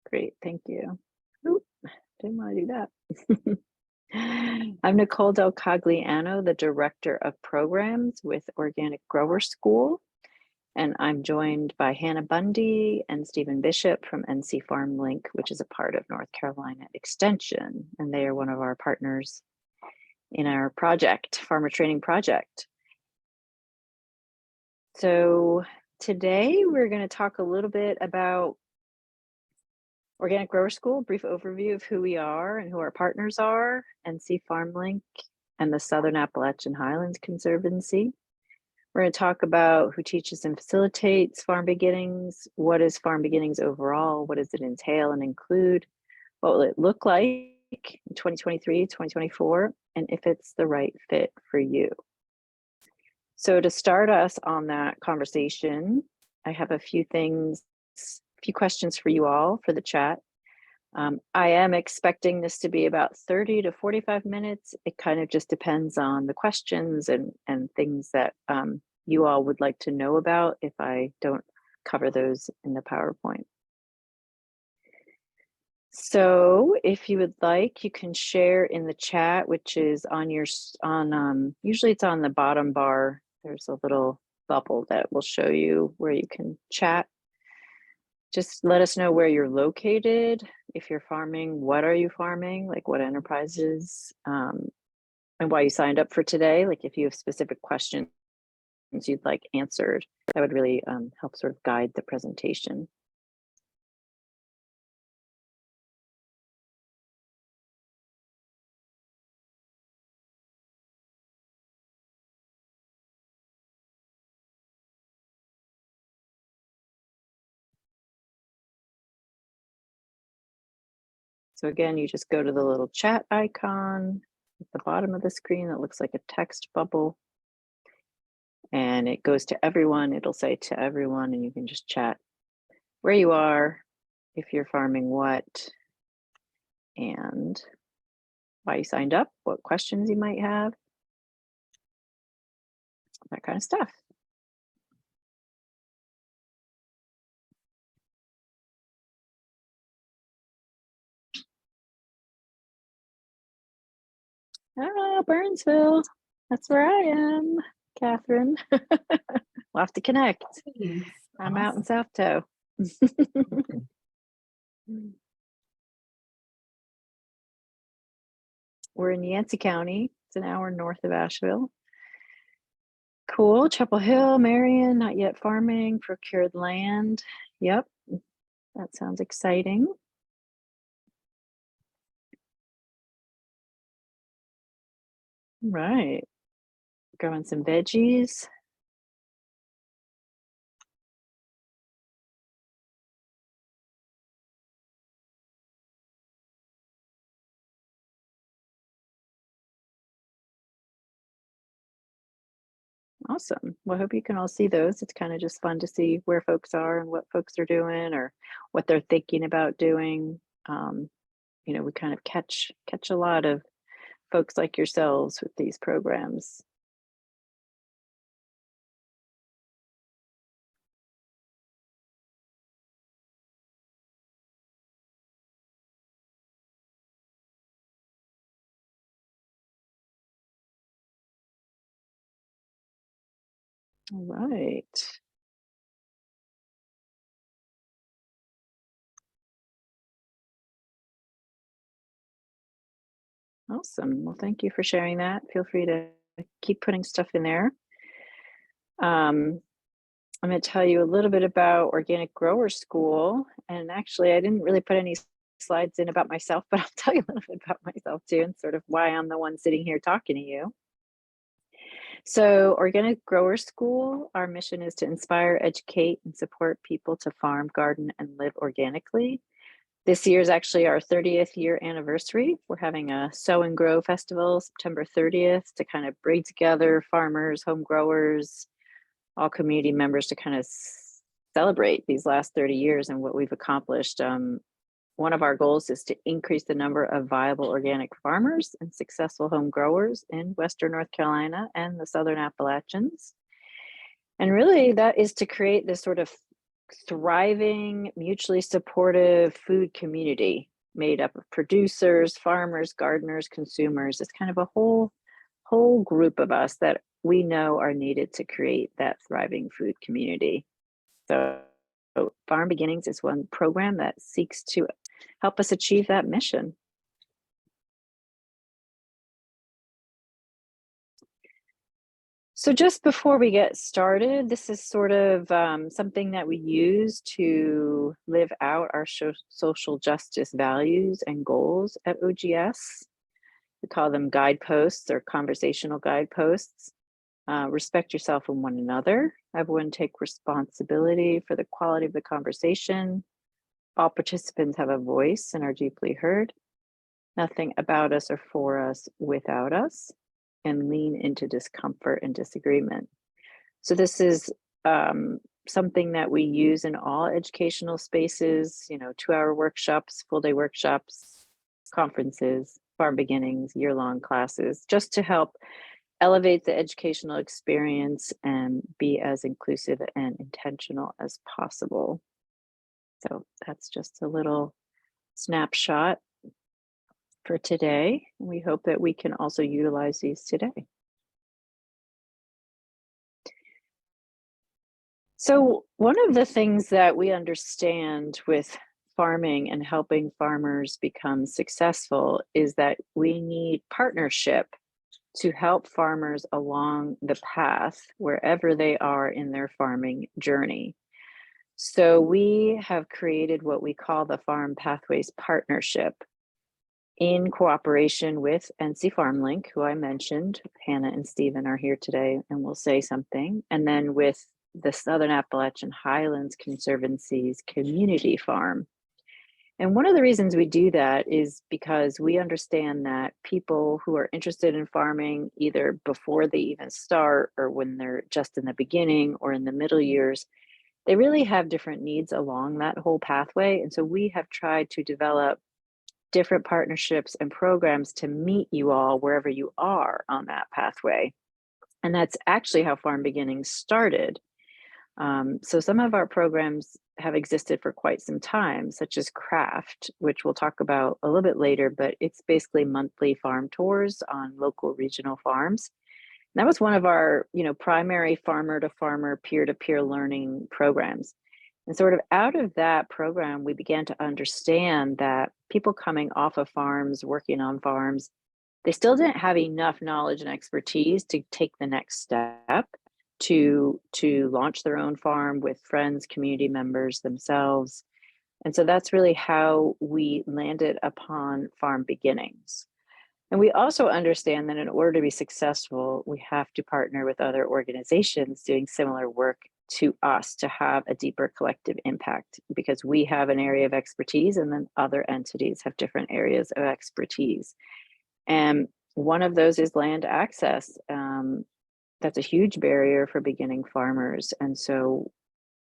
Great, thank you. Oop, didn't want to do that. I'm Nicole Del Cogliano, the Director of Programs with Organic Grower School, and I'm joined by Hannah Bundy and Stephen Bishop from NC Farmlink, which is a part of North Carolina Extension, and they are one of our partners in our project, Farmer Training Project. So today we're going to talk a little bit about Organic Grower School, brief overview of who we are and who our partners are, NC Farmlink and the Southern Appalachian Highlands Conservancy. We're going to talk about who teaches and facilitates Farm Beginnings, what is Farm Beginnings overall, what does it entail and include, what will it look like in 2023, 2024, and if it's the right fit for you. So to start us on that conversation, I have a few questions for you all for the chat. I am expecting this to be about 30 to 45 minutes. It kind of just depends on the questions and things that you all would like to know about if I don't cover those in the PowerPoint. So if you would like, you can share in the chat, which is on your, usually it's on the bottom bar. There's a little bubble that will show you where you can chat. Just let us know where you're located. If you're farming, what are you farming? Like what enterprises, and why you signed up for today. Like if you have specific questions you'd like answered, that would really help sort of guide the presentation. So again, you just go to the little chat icon at the bottom of the screen that looks like a text bubble. And it goes to everyone. It'll say to everyone, and you can just chat where you are, if you're farming what, and why you signed up, what questions you might have, that kind of stuff. Oh, Burnsville. That's where I am, Catherine. We'll have to connect. Nice. I'm out in South Toe. We're in Yancey County. It's an hour north of Asheville. Cool. Chapel Hill, Marion, not yet farming, procured land. Yep, that sounds exciting. Right. Growing some veggies. Awesome. Well, I hope you can all see those. It's kind of just fun to see where folks are and what folks are doing or what they're thinking about doing. You know, we kind of catch a lot of folks like yourselves with these programs. All right. Awesome. Well, thank you for sharing that. Feel free to keep putting stuff in there. I'm going to tell you a little bit about Organic Grower School. And actually, I didn't really put any slides in about myself, but I'll tell you a little bit about myself too, and sort of why I'm the one sitting here talking to you. So Organic Grower School, our mission is to inspire, educate, and support people to farm, garden, and live organically. This year is actually our 30th year anniversary. We're having a Sow and Grow Festival September 30th to kind of bring together farmers, home growers, all community members to kind of celebrate these last 30 years and what we've accomplished. One of our goals is to increase the number of viable organic farmers and successful home growers in Western North Carolina and the Southern Appalachians. And really that is to create this sort of thriving, mutually supportive food community made up of producers, farmers, gardeners, consumers. It's kind of a whole group of us that we know are needed to create that thriving food community. So Farm Beginnings is one program that seeks to help us achieve that mission. So just before we get started, this is sort of something that we use to live out our social justice values and goals at OGS. We call them guideposts or conversational guideposts. Respect yourself and one another. Everyone take responsibility for the quality of the conversation. All participants have a voice and are deeply heard. Nothing about us or for us without us. And lean into discomfort and disagreement. So this is something that we use in all educational spaces, 2-hour workshops, full-day workshops, conferences, Farm Beginnings, year-long classes, just to help elevate the educational experience and be as inclusive and intentional as possible. So that's just a little snapshot for today. We hope that we can also utilize these today. So one of the things that we understand with farming and helping farmers become successful is that we need partnership to help farmers along the path wherever they are in their farming journey. So we have created what we call the Farm Pathways Partnership in cooperation with NC Farmlink, who I mentioned. Hannah and Stephen are here today and will say something. And then with the Southern Appalachian Highlands Conservancy's community farm. And one of the reasons we do that is because we understand that people who are interested in farming, either before they even start or when they're just in the beginning or in the middle years, they really have different needs along that whole pathway. And so we have tried to develop different partnerships and programs to meet you all wherever you are on that pathway. And that's actually how Farm Beginnings started. So some of our programs have existed for quite some time, such as Craft, which we'll talk about a little bit later, but it's basically monthly farm tours on local regional farms. And that was one of our, primary farmer to farmer, peer-to-peer learning programs. And sort of out of that program, we began to understand that people coming off of farms, working on farms, they still didn't have enough knowledge and expertise to take the next step to launch their own farm with friends, community members themselves. And so that's really how we landed upon Farm Beginnings. And we also understand that in order to be successful, we have to partner with other organizations doing similar work to us to have a deeper collective impact, because we have an area of expertise and then other entities have different areas of expertise. And one of those is land access. That's a huge barrier for beginning farmers. And so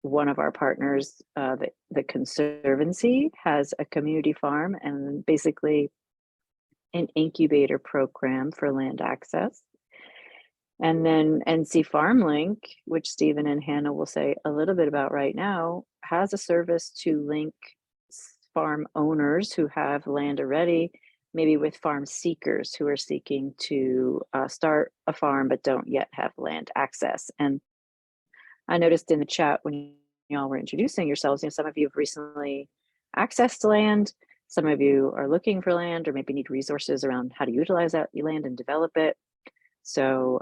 one of our partners, the Conservancy, has a community farm and basically an incubator program for land access. And then NC Farmlink, which Stephen and Hannah will say a little bit about right now, has a service to link farm owners who have land already, maybe with farm seekers who are seeking to start a farm but don't yet have land access. And I noticed in the chat when y'all were introducing yourselves, some of you have recently accessed land, some of you are looking for land or maybe need resources around how to utilize that land and develop it. So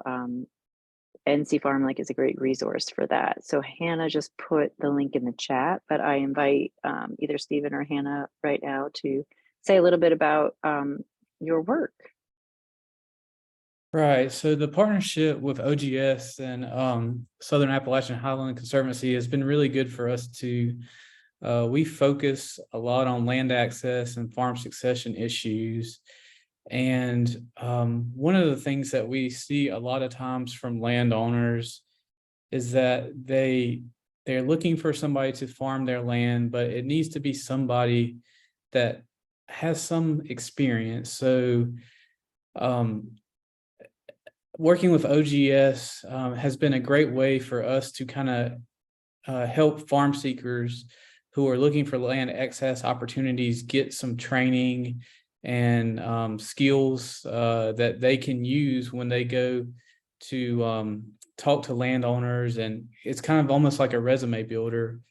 NC Farmlink is a great resource for that. So Hannah just put the link in the chat, but I invite either Stephen or Hannah right now to say a little bit about your work. Right. So the partnership with OGS and Southern Appalachian Highland Conservancy has been really good for us to, we focus a lot on land access and farm succession issues. And one of the things that we see a lot of times from landowners is that they're looking for somebody to farm their land, but it needs to be somebody that has some experience. So working with OGS has been a great way for us to kind of help farm seekers who are looking for land access opportunities get some training and skills that they can use when they go to talk to landowners. And it's kind of almost like a resume builder.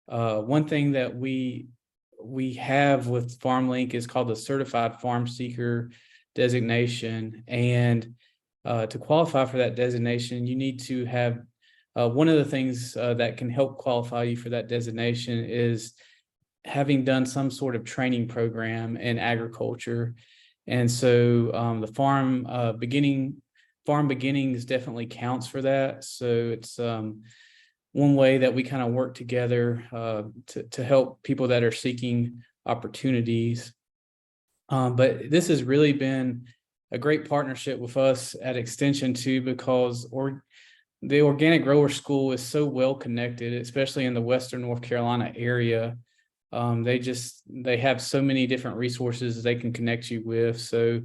One thing that we have with FarmLink is called the Certified Farm Seeker designation. And to qualify for that designation, you need to have one of the things that can help qualify you for that designation is having done some sort of training program in agriculture. And so the farm beginnings definitely counts for that. So it's one way that we kind of work together to help people that are seeking opportunities. But this has really been a great partnership with us at Extension too, because the Organic Grower School is so well connected, especially in the Western North Carolina area. They have so many different resources they can connect you with. So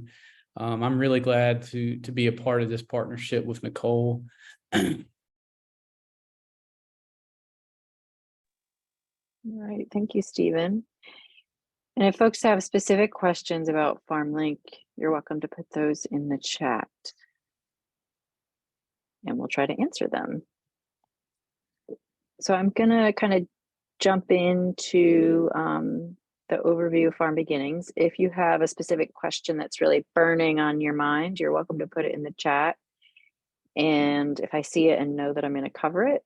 I'm really glad to be a part of this partnership with Nicole. All right, thank you, Stephen. And if folks have specific questions about FarmLink, you're welcome to put those in the chat, and we'll try to answer them. So I'm gonna kind of jump into the overview of Farm Beginnings. If you have a specific question that's really burning on your mind, you're welcome to put it in the chat. And if I see it and know that I'm going to cover it,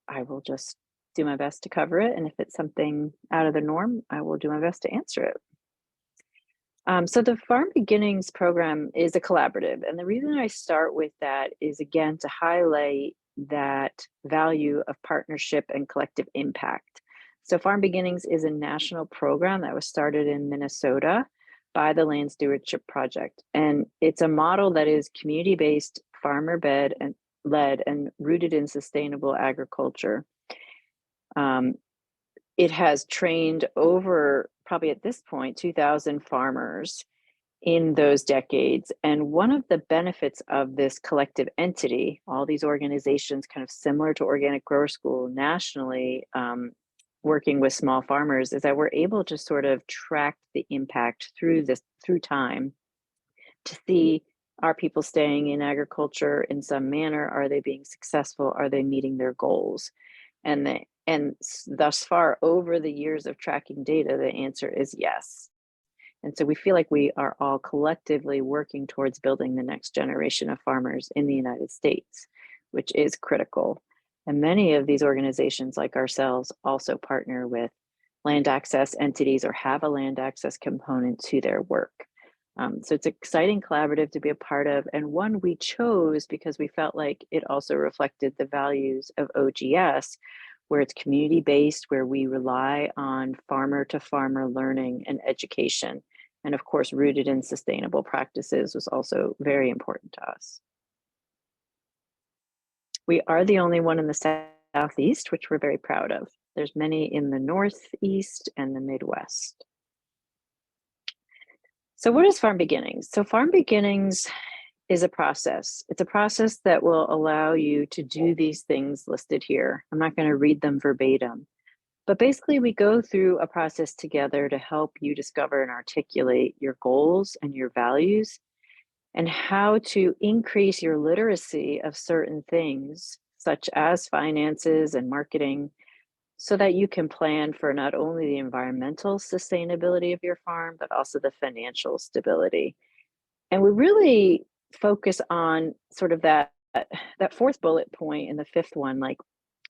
I will just do my best to cover it. And if it's something out of the norm, I will do my best to answer it. So the Farm Beginnings program is a collaborative. And the reason I start with that is, again, to highlight that value of partnership and collective impact. So Farm Beginnings is a national program that was started in Minnesota by the Land Stewardship Project. And it's a model that is community-based, farmer-led, and rooted in sustainable agriculture. It has trained over, probably at this point, 2,000 farmers in those decades. And one of the benefits of this collective entity, all these organizations kind of similar to Organic Grower School nationally, working with small farmers, is that we're able to sort of track the impact through time to see, are people staying in agriculture in some manner? Are they being successful? Are they meeting their goals? And thus far, over the years of tracking data, the answer is yes. And so we feel like we are all collectively working towards building the next generation of farmers in the United States, which is critical. And many of these organizations, like ourselves, also partner with land access entities or have a land access component to their work. So it's an exciting collaborative to be a part of, and one we chose because we felt like it also reflected the values of OGS, where it's community-based, where we rely on farmer-to-farmer learning and education. And of course, rooted in sustainable practices was also very important to us. We are the only one in the Southeast, which we're very proud of. There's many in the Northeast and the Midwest. So what is Farm Beginnings? So Farm Beginnings is a process. It's a process that will allow you to do these things listed here. I'm not going to read them verbatim, but basically we go through a process together to help you discover and articulate your goals and your values and how to increase your literacy of certain things, such as finances and marketing, so that you can plan for not only the environmental sustainability of your farm, but also the financial stability. And we really focus on sort of that fourth bullet point and the fifth one, like,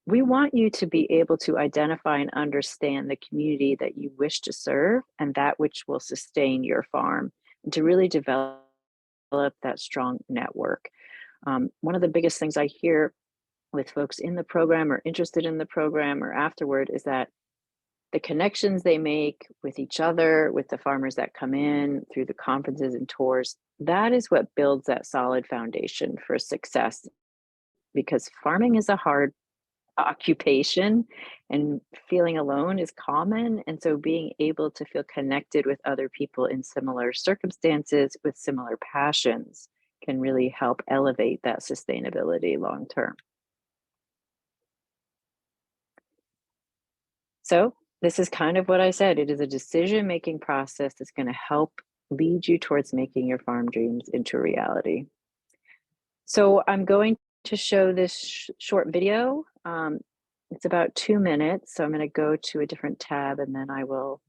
we want you to be able to identify and understand the community that you wish to serve and that which will sustain your farm, and to really develop that strong network. One of the biggest things I hear with folks in the program or interested in the program or afterward is that the connections they make with each other, with the farmers that come in through the conferences and tours, that is what builds that solid foundation for success, because farming is a hard occupation and feeling alone is common. And so being able to feel connected with other people in similar circumstances with similar passions can really help elevate that sustainability long term. So this is kind of what I said. It is a decision-making process that's going to help lead you towards making your farm dreams into reality. So I'm going to show this short video. It's about 2 minutes. So I'm going to go to a different tab and then I will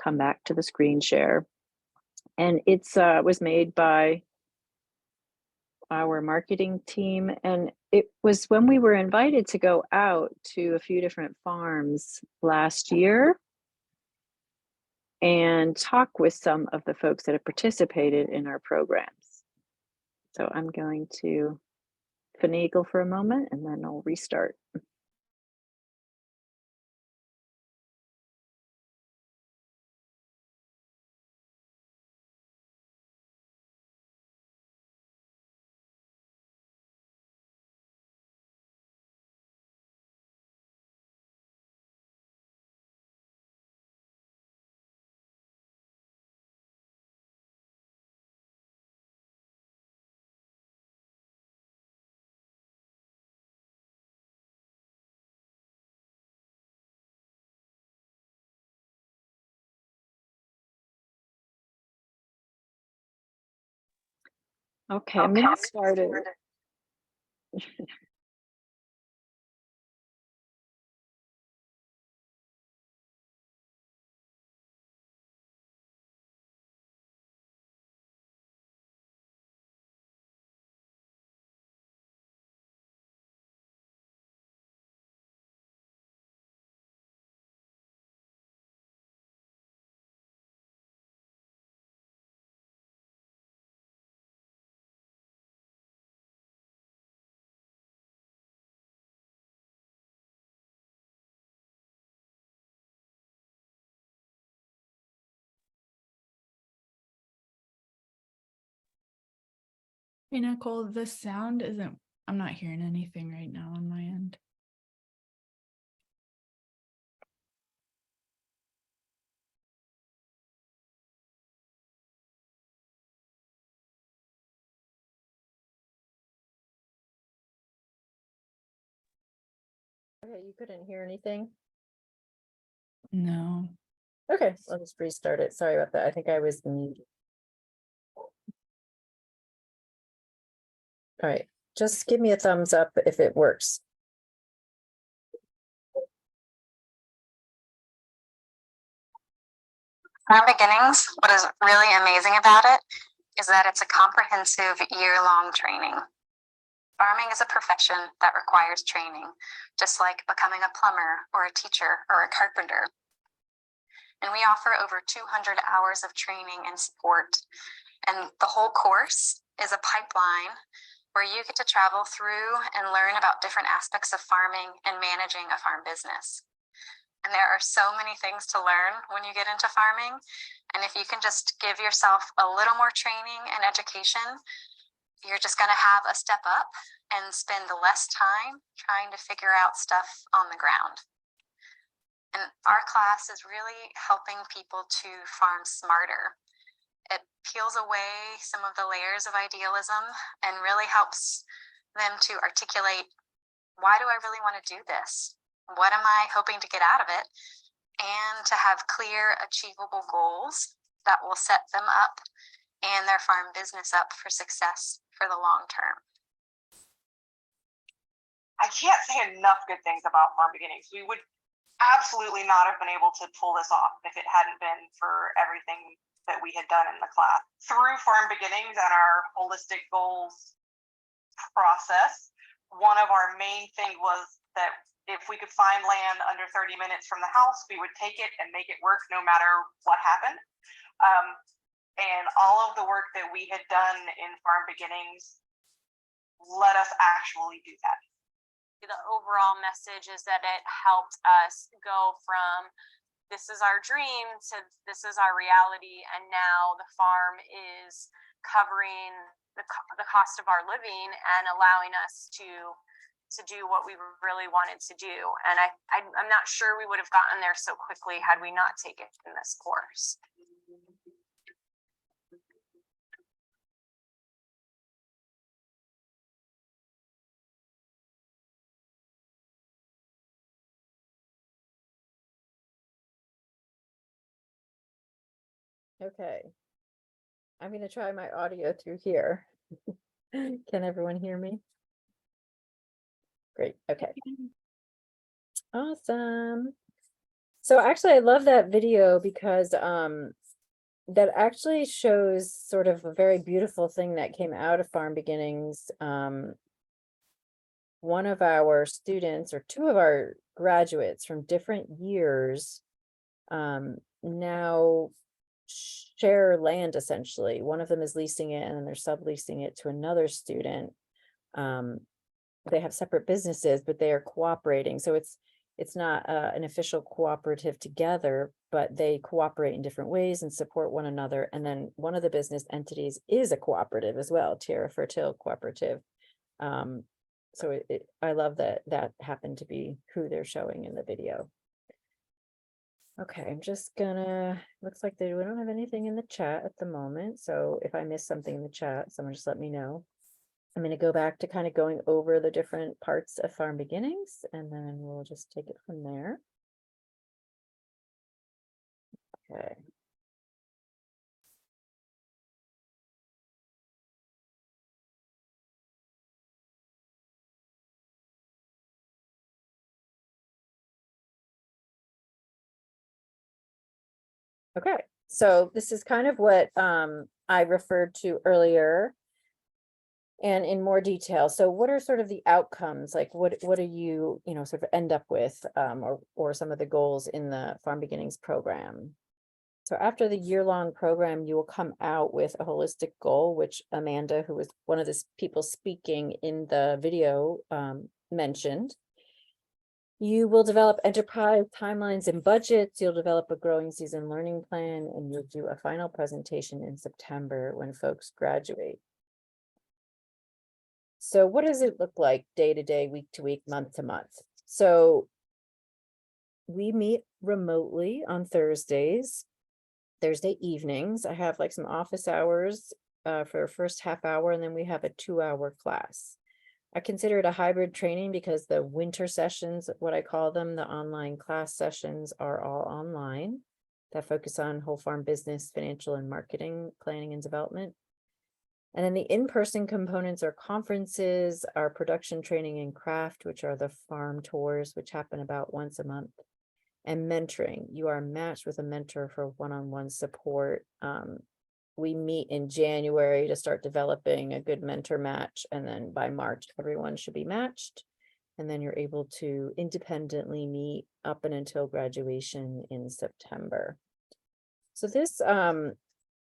come back to the screen share. And it's was made by our marketing team. And it was when we were invited to go out to a few different farms last year and talk with some of the folks that have participated in our programs. So I'm going to finagle for a moment and then I'll restart. Okay, I'm gonna start it. Hey, Nicole, the sound isn't, I'm not hearing anything right now on my end. Okay, you couldn't hear anything? No. Okay, I'll just restart it. Sorry about that. I think I was muted. All right, just give me a thumbs up if it works. Farm Beginnings, what is really amazing about it is that it's a comprehensive year-long training. Farming is a profession that requires training, just like becoming a plumber or a teacher or a carpenter. And we offer over 200 hours of training and support. And the whole course is a pipeline where you get to travel through and learn about different aspects of farming and managing a farm business. And there are so many things to learn when you get into farming. And if you can just give yourself a little more training and education, you're just going to have a step up and spend less time trying to figure out stuff on the ground. And our class is really helping people to farm smarter. It peels away some of the layers of idealism and really helps them to articulate, why do I really want to do this? What am I hoping to get out of it? And to have clear, achievable goals that will set them up and their farm business up for success for the long term. I can't say enough good things about Farm Beginnings. We would absolutely not have been able to pull this off if it hadn't been for everything that we had done in the class. Through Farm Beginnings and our holistic goals process, one of our main things was that if we could find land under 30 minutes from the house, we would take it and make it work no matter what happened. And all of the work that we had done in Farm Beginnings let us actually do that. The overall message is that it helped us go from this is our dream to this is our reality, and now the farm is covering the cost of our living and allowing us to do what we really wanted to do. And I'm not sure we would have gotten there so quickly had we not taken this course. Okay. I'm going to try my audio through here. Can everyone hear me? Great. Okay. Awesome. So actually, I love that video because that actually shows sort of a very beautiful thing that came out of Farm Beginnings. One of our students, or two of our graduates from different years, now share land essentially. One of them is leasing it and then they're subleasing it to another student. They have separate businesses, but they are cooperating. So it's not an official cooperative together, but they cooperate in different ways and support one another. And then one of the business entities is a cooperative as well, Tierra Fertil Cooperative. So I love that happened to be who they're showing in the video. Okay, I'm just gonna, looks like we don't have anything in the chat at the moment. So if I miss something in the chat, someone just let me know. I'm going to go back to kind of going over the different parts of Farm Beginnings, and then we'll just take it from there. Okay. Okay, so this is kind of what I referred to earlier and in more detail. So what are sort of the outcomes? Like what do you sort of end up with or some of the goals in the Farm Beginnings program? So after the year-long program, you will come out with a holistic goal, which Amanda, who was one of the people speaking in the video, mentioned. You will develop enterprise timelines and budgets. You'll develop a growing season learning plan, and you'll do a final presentation in September when folks graduate. So what does it look like day to day, week to week, month to month? So we meet remotely on Thursday evenings. I have like some office hours for the first half hour, and then we have a 2-hour class. I consider it a hybrid training because the winter sessions, what I call them, the online class sessions, are all online that focus on whole farm business, financial and marketing, planning and development. And then the in-person components are conferences, our production training and craft, which are the farm tours, which happen about once a month. And mentoring, you are matched with a mentor for one-on-one support. We meet in January to start developing a good mentor match. And then by March, everyone should be matched. And then you're able to independently meet up and until graduation in September. So this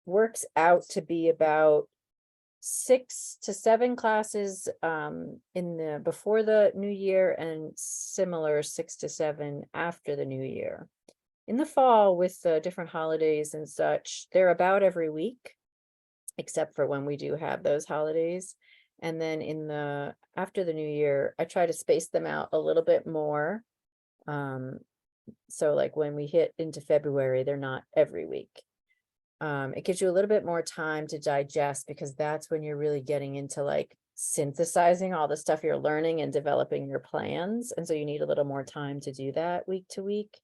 works out to be about 6 to 7 classes before the new year, and similar 6 to 7 after the new year. In the fall, with the different holidays and such, they're about every week, except for when we do have those holidays. And then after the new year, I try to space them out a little bit more. So like when we hit into February, they're not every week. It gives you a little bit more time to digest, because that's when you're really getting into like synthesizing all the stuff you're learning and developing your plans. And so you need a little more time to do that week to week.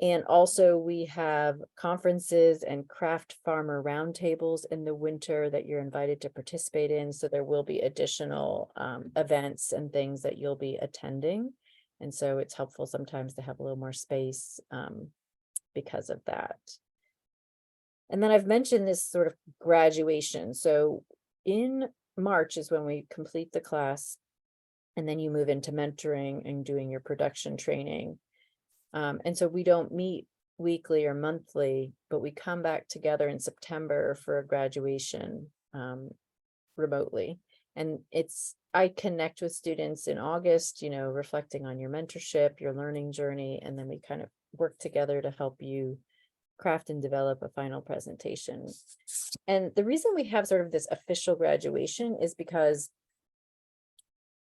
And also we have conferences and craft farmer roundtables in the winter that you're invited to participate in. So there will be additional events and things that you'll be attending. And so it's helpful sometimes to have a little more space because of that. And then I've mentioned this sort of graduation. So in March is when we complete the class, and then you move into mentoring and doing your production training. And so we don't meet weekly or monthly, but we come back together in September for a graduation remotely. And I connect with students in August, reflecting on your mentorship, your learning journey, and then we kind of work together to help you craft and develop a final presentation. And the reason we have sort of this official graduation is because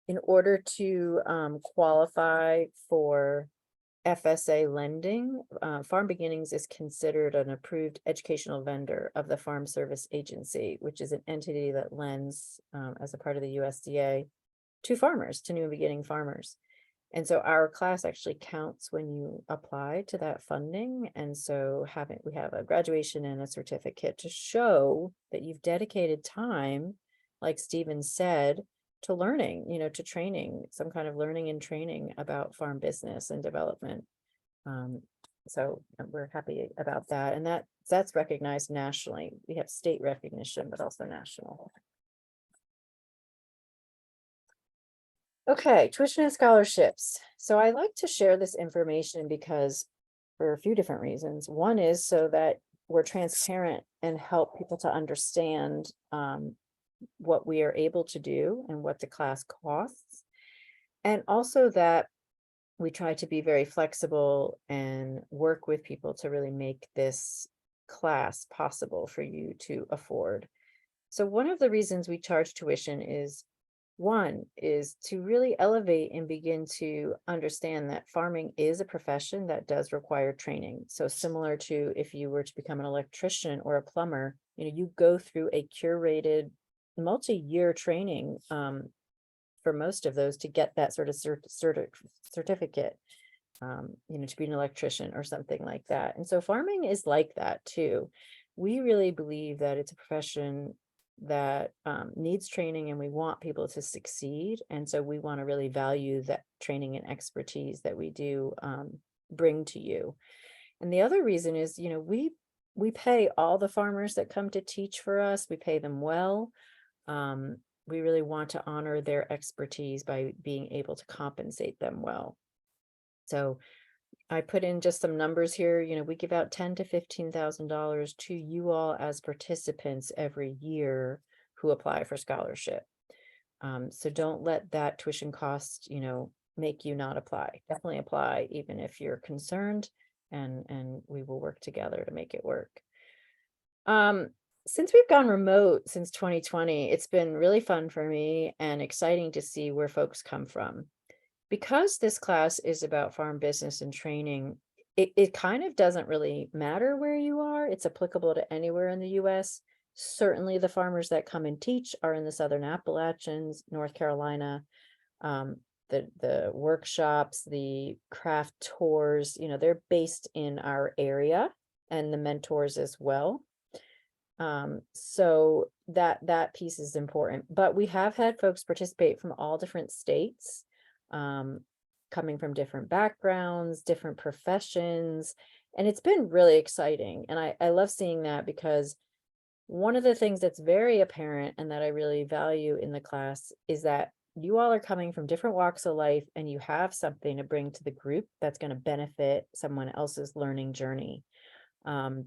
in order to qualify for FSA lending, Farm Beginnings is considered an approved educational vendor of the Farm Service Agency, which is an entity that lends as a part of the USDA to farmers, to new beginning farmers. And so our class actually counts when you apply to that funding. And so we have a graduation and a certificate to show that you've dedicated time, like Stephen said, to learning, to training, some kind of learning and training about farm business and development. So we're happy about that. And that's recognized nationally. We have state recognition, but also national. Okay, tuition and scholarships. So I like to share this information because for a few different reasons. One is so that we're transparent and help people to understand what we are able to do and what the class costs. And also that we try to be very flexible and work with people to really make this class possible for you to afford. So one of the reasons we charge tuition is, one is to really elevate and begin to understand that farming is a profession that does require training. So similar to if you were to become an electrician or a plumber, you go through a curated multi-year training for most of those to get that sort of certificate, to be an electrician or something like that. And so farming is like that too. We really believe that it's a profession that needs training, and we want people to succeed. And so we want to really value that training and expertise that we do bring to you. And the other reason is, we pay all the farmers that come to teach for us. We pay them well. We really want to honor their expertise by being able to compensate them well. So I put in just some numbers here. We give out $10,000 to $15,000 to you all as participants every year who apply for scholarship. So don't let that tuition cost, make you not apply. Definitely apply, even if you're concerned, and we will work together to make it work. Since we've gone remote since 2020, it's been really fun for me and exciting to see where folks come from. Because this class is about farm business and training, it kind of doesn't really matter where you are. It's applicable to anywhere in the US. Certainly the farmers that come and teach are in the Southern Appalachians, North Carolina, the workshops, the craft tours, they're based in our area, and the mentors as well. So that piece is important. But we have had folks participate from all different states, coming from different backgrounds, different professions, and it's been really exciting. And I love seeing that, because one of the things that's very apparent and that I really value in the class is that you all are coming from different walks of life, and you have something to bring to the group that's going to benefit someone else's learning journey. And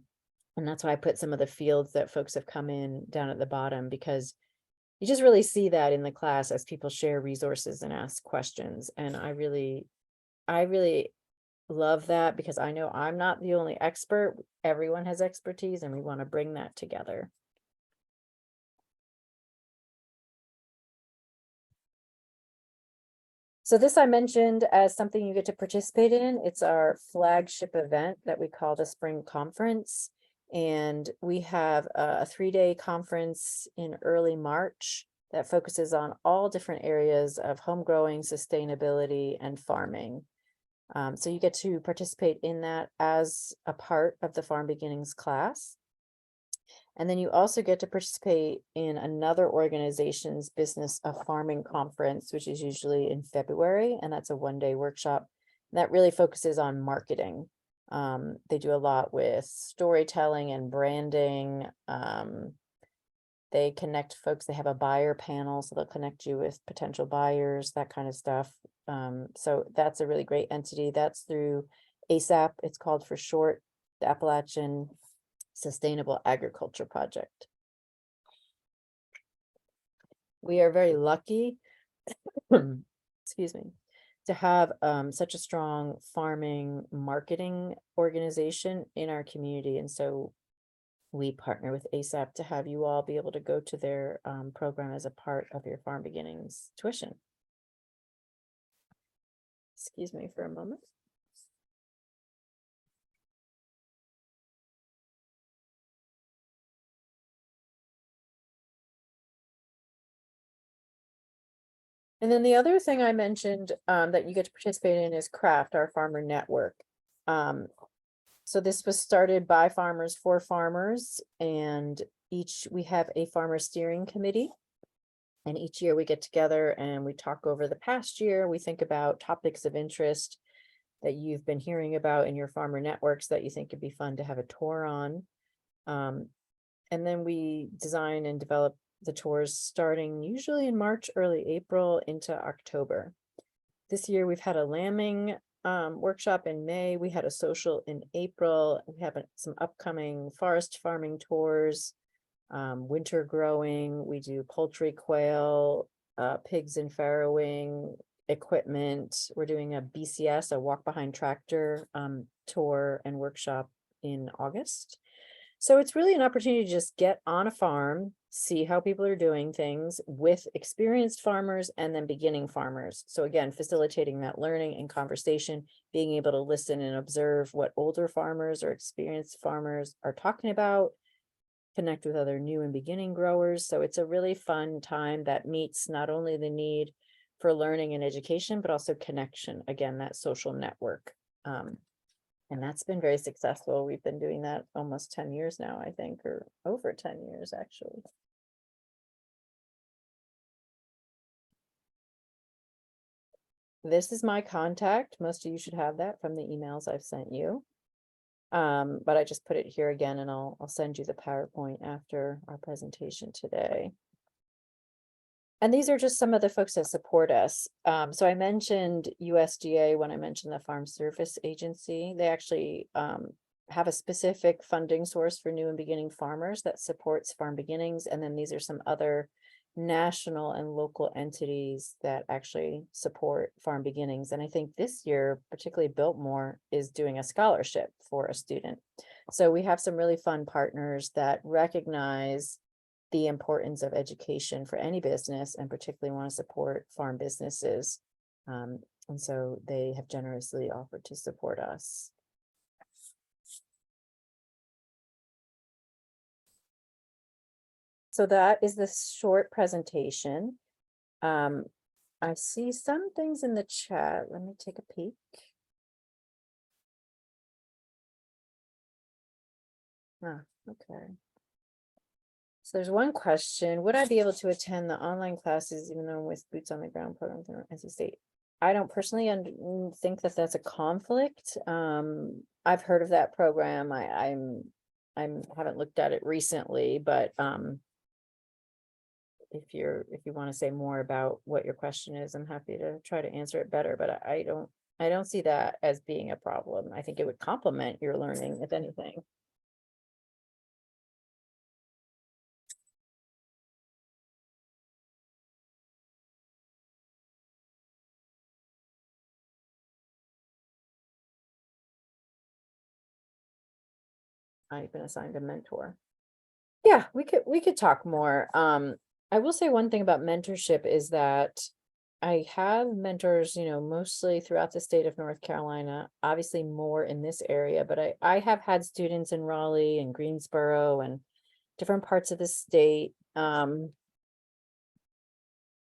that's why I put some of the fields that folks have come in down at the bottom, because you just really see that in the class as people share resources and ask questions. And I really love that, because I know I'm not the only expert. Everyone has expertise, and we want to bring that together. So this I mentioned as something you get to participate in. It's our flagship event that we call the Spring Conference. And we have a 3-day conference in early March that focuses on all different areas of home growing, sustainability, and farming. So you get to participate in that as a part of the Farm Beginnings class. And then you also get to participate in another organization's Business of Farming conference, which is usually in February. And that's a 1-day workshop that really focuses on marketing. They do a lot with storytelling and branding. They connect folks. They have a buyer panel, so they'll connect you with potential buyers, that kind of stuff. So that's a really great entity. That's through ASAP. It's called for short, the Appalachian Sustainable Agriculture Project. We are very lucky, excuse me, to have such a strong farming marketing organization in our community. And so we partner with ASAP to have you all be able to go to their program as a part of your Farm Beginnings tuition. Excuse me for a moment. And then the other thing I mentioned that you get to participate in is CRAFT, our farmer network. So this was started by farmers for farmers, and we have a farmer steering committee. And each year we get together and we talk over the past year. We think about topics of interest that you've been hearing about in your farmer networks that you think could be fun to have a tour on. And then we design and develop the tours starting usually in March, early April into October. This year we've had a lambing workshop in May. We had a social in April. We have some upcoming forest farming tours, winter growing. We do poultry, quail, pigs and farrowing equipment. We're doing a BCS, a walk behind tractor tour and workshop in August. So it's really an opportunity to just get on a farm, see how people are doing things with experienced farmers and then beginning farmers. So again, facilitating that learning and conversation, being able to listen and observe what older farmers or experienced farmers are talking about, connect with other new and beginning growers. So it's a really fun time that meets not only the need for learning and education, but also connection. Again, that social network. And that's been very successful. We've been doing that almost 10 years now, I think, or over 10 years, actually. This is my contact. Most of you should have that from the emails I've sent you. But I just put it here again, and I'll send you the PowerPoint after our presentation today. And these are just some of the folks that support us. So I mentioned USDA when I mentioned the Farm Service Agency. They actually have a specific funding source for new and beginning farmers that supports farm beginnings. And then these are some other national and local entities that actually support farm beginnings. And I think this year, particularly Biltmore, is doing a scholarship for a student. So we have some really fun partners that recognize the importance of education for any business, and particularly want to support farm businesses. And so they have generously offered to support us. So that is the short presentation. I see some things in the chat. Let me take a peek. Okay. So there's one question: would I be able to attend the online classes even though I'm with boots on the ground programs in NC State? I don't personally think that that's a conflict. I've heard of that program. I haven't looked at it recently, but if you want to say more about what your question is, I'm happy to try to answer it better. But I don't see that as being a problem. I think it would complement your learning, if anything. I've been assigned a mentor. Yeah, we could talk more. I will say one thing about mentorship is that I have mentors, mostly throughout the state of North Carolina, obviously more in this area, but I have had students in Raleigh and Greensboro and different parts of the state. And,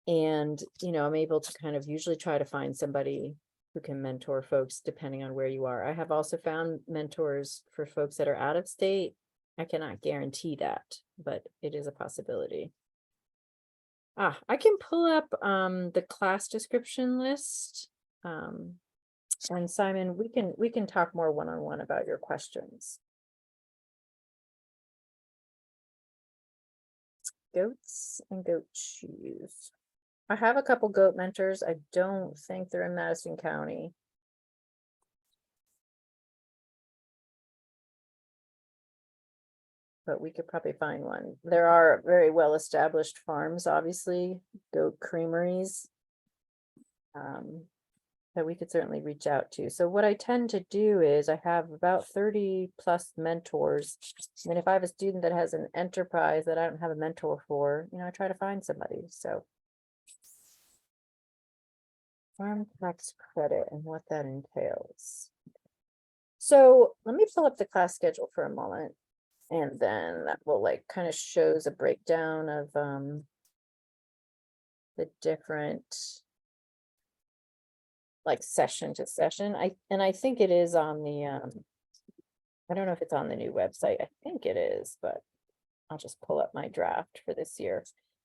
I'm able to kind of usually try to find somebody who can mentor folks depending on where you are. I have also found mentors for folks that are out of state. I cannot guarantee that, but it is a possibility. I can pull up the class description list. And Simon, we can talk more one-on-one about your questions. Goats and goat shoes. I have a couple goat mentors. I don't think they're in Madison County. But we could probably find one. There are very well-established farms, obviously, goat creameries, that we could certainly reach out to. So what I tend to do is I have about 30 plus mentors. I mean, if I have a student that has an enterprise that I don't have a mentor for, I try to find somebody. So farm tax credit and what that entails. So let me pull up the class schedule for a moment, and then that will kind of shows a breakdown of the different like session to session. I think it is on the, I don't know if it's on the new website. I think it is, but I'll just pull up my draft for this year.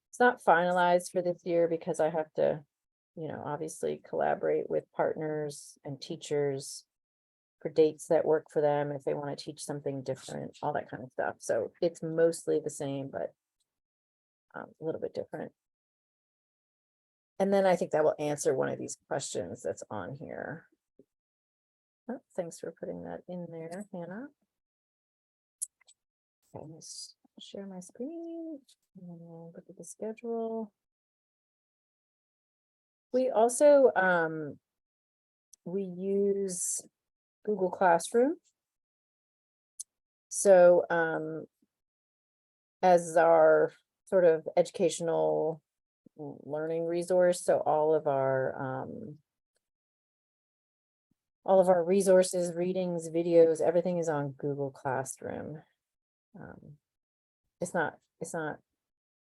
It's not finalized for this year because I have to, you know, obviously collaborate with partners and teachers for dates that work for them if they want to teach something different, all that kind of stuff. So it's mostly the same, but a little bit different. And then I think that will answer one of these questions that's on here. Oh, thanks for putting that in there, Hannah. Okay, let's share my screen and then we'll look at the schedule. We also we use Google Classroom. So as our sort of educational learning resource, so all of our resources, readings, videos, everything is on Google Classroom. It's not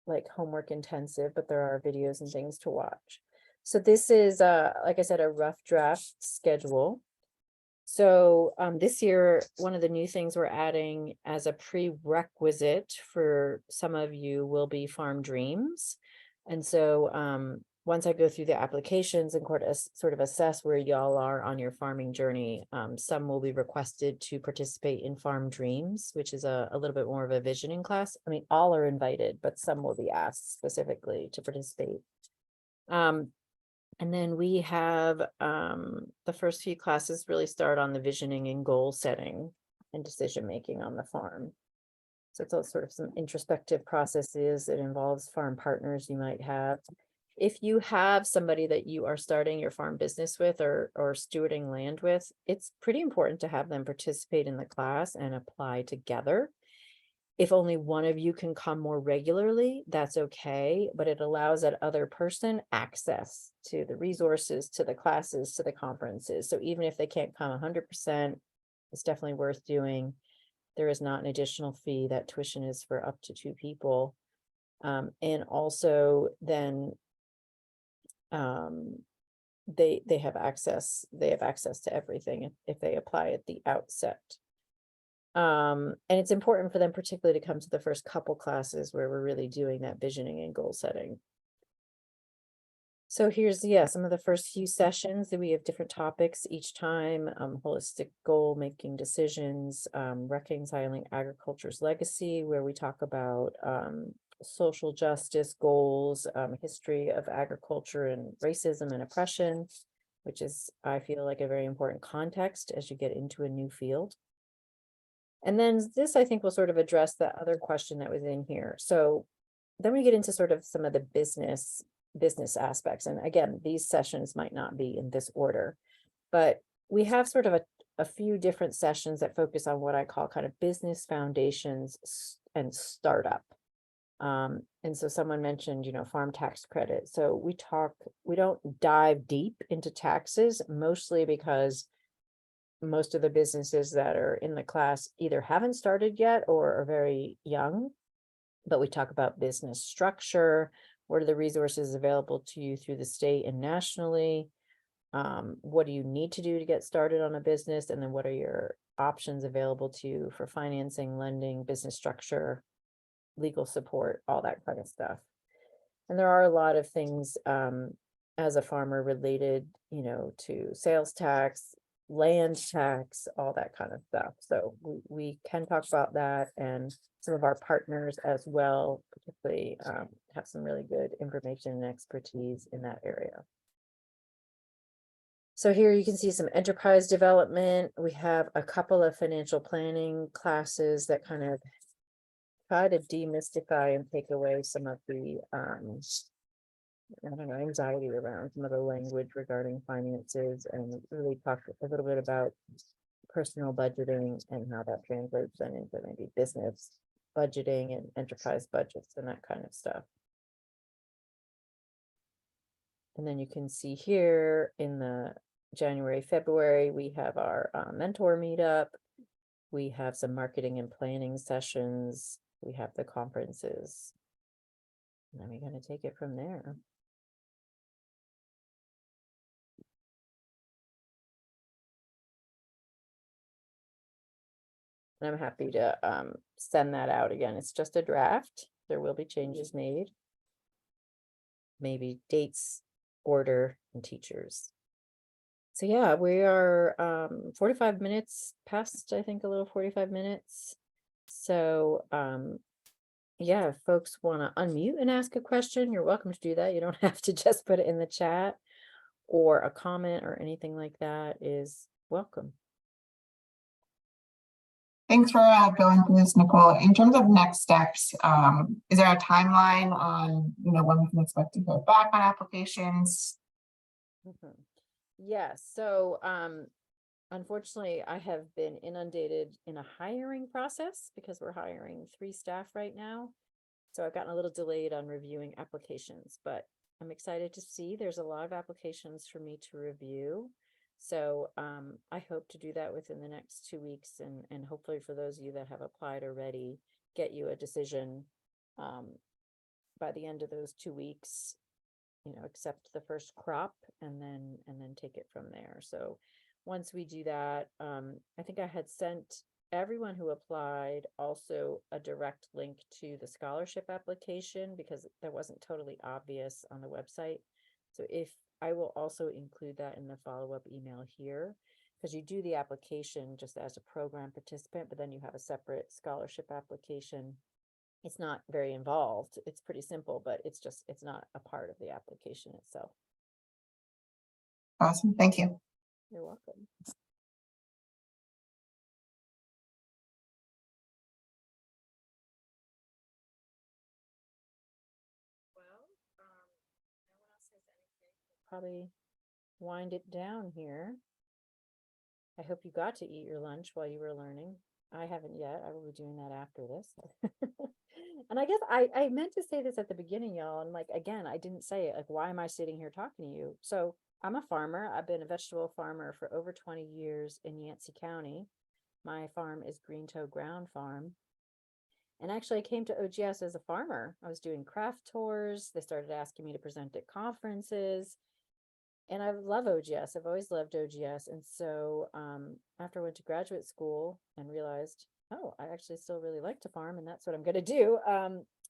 like homework intensive, but there are videos and things to watch. So this is like I said, a rough draft schedule. So this year, one of the new things we're adding as a prerequisite for some of you will be Farm Dreams. And so once I go through the applications and sort of assess where y'all are on your farming journey, some will be requested to participate in Farm Dreams, which is a little bit more of a visioning class. I mean, all are invited, but some will be asked specifically to participate. And then we have the first few classes really start on the visioning and goal setting and decision making on the farm. So it's all sort of some introspective processes. It involves farm partners you might have. If you have somebody that you are starting your farm business with or stewarding land with, it's pretty important to have them participate in the class and apply together. If only one of you can come more regularly, that's okay, but it allows that other person access to the resources, to the classes, to the conferences. So even if they can't come 100%, it's definitely worth doing. There is not an additional fee. That tuition is for up to 2 people. And also then they have access to everything if they apply at the outset. And it's important for them particularly to come to the first couple classes where we're really doing that visioning and goal setting. So here's, some of the first few sessions that we have different topics each time, holistic goal making decisions, reconciling agriculture's legacy, where we talk about social justice goals, history of agriculture and racism and oppression, which is, I feel like, a very important context as you get into a new field. And then this, I think, will sort of address the other question that was in here. So then we get into sort of some of the business aspects. And again, these sessions might not be in this order, but we have sort of a few different sessions that focus on what I call kind of business foundations and startup. And so someone mentioned, farm tax credit. So we don't dive deep into taxes, mostly because most of the businesses that are in the class either haven't started yet or are very young, but we talk about business structure. What are the resources available to you through the state and nationally? What do you need to do to get started on a business? And then what are your options available to you for financing, lending, business structure, legal support, all that kind of stuff. And there are a lot of things as a farmer related, to sales tax, land tax, all that kind of stuff. So we can talk about that, and some of our partners as well, particularly have some really good information and expertise in that area. So here you can see some enterprise development. We have a couple of financial planning classes that kind of try to demystify and take away some of the anxiety around some of the language regarding finances, and really talk a little bit about personal budgeting and how that translates then into maybe business budgeting and enterprise budgets and that kind of stuff. And then you can see here in the January, February, we have our mentor meetup. We have some marketing and planning sessions. We have the conferences. And then we're going to take it from there. And I'm happy to send that out again. It's just a draft. There will be changes made. Maybe dates, order, and teachers. So yeah, we are 45 minutes past, I think, a little 45 minutes. So yeah, if folks want to unmute and ask a question, you're welcome to do that. You don't have to just put it in the chat, or a comment or anything like that is welcome. Thanks for going through this, Nicole. In terms of next steps, is there a timeline on, when we can expect to hear back on applications? Yeah, so unfortunately, I have been inundated in a hiring process because we're hiring 3 staff right now. So I've gotten a little delayed on reviewing applications, but I'm excited to see there's a lot of applications for me to review. So I hope to do that within the next 2 weeks, and hopefully for those of you that have applied already, get you a decision by the end of those 2 weeks, accept the first crop and then take it from there. So once we do that, I think I had sent everyone who applied also a direct link to the scholarship application, because that wasn't totally obvious on the website. So I will also include that in the follow-up email here, because you do the application just as a program participant, but then you have a separate scholarship application. It's not very involved. It's pretty simple, but it's not a part of the application itself. Awesome. Thank you. You're welcome. Well, no one else has anything. We'll probably wind it down here. I hope you got to eat your lunch while you were learning. I haven't yet. I will be doing that after this. And I guess I meant to say this at the beginning, y'all. And again, I didn't say it. Why am I sitting here talking to you? So I'm a farmer. I've been a vegetable farmer for over 20 years in Yancey County. My farm is Green Toe Ground Farm. And actually, I came to OGS as a farmer. I was doing craft tours. They started asking me to present at conferences. And I love OGS. I've always loved OGS. And so after I went to graduate school and realized, oh, I actually still really like to farm, and that's what I'm going to do,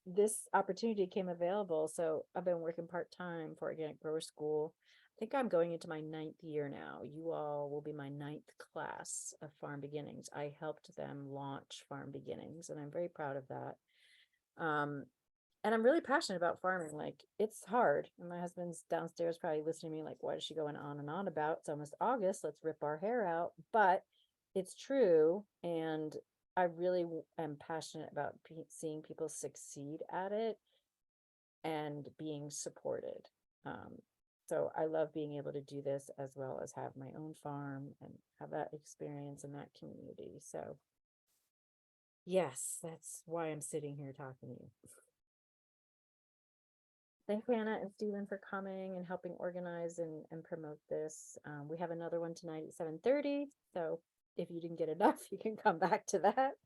this opportunity came available. So I've been working part-time for Organic Grower School. I think I'm going into my 9th year now. You all will be my 9th class of Farm Beginnings. I helped them launch Farm Beginnings, and I'm very proud of that. And I'm really passionate about farming. It's hard. And my husband's downstairs probably listening to me what is she going on and on about? It's almost August. Let's rip our hair out. But it's true. And I really am passionate about seeing people succeed at it and being supported. So I love being able to do this, as well as have my own farm and have that experience in that community. So yes, that's why I'm sitting here talking to you. Thank Hannah and Stephen for coming and helping organize and promote this. We have another one tonight at 7:30. So if you didn't get enough, you can come back to that.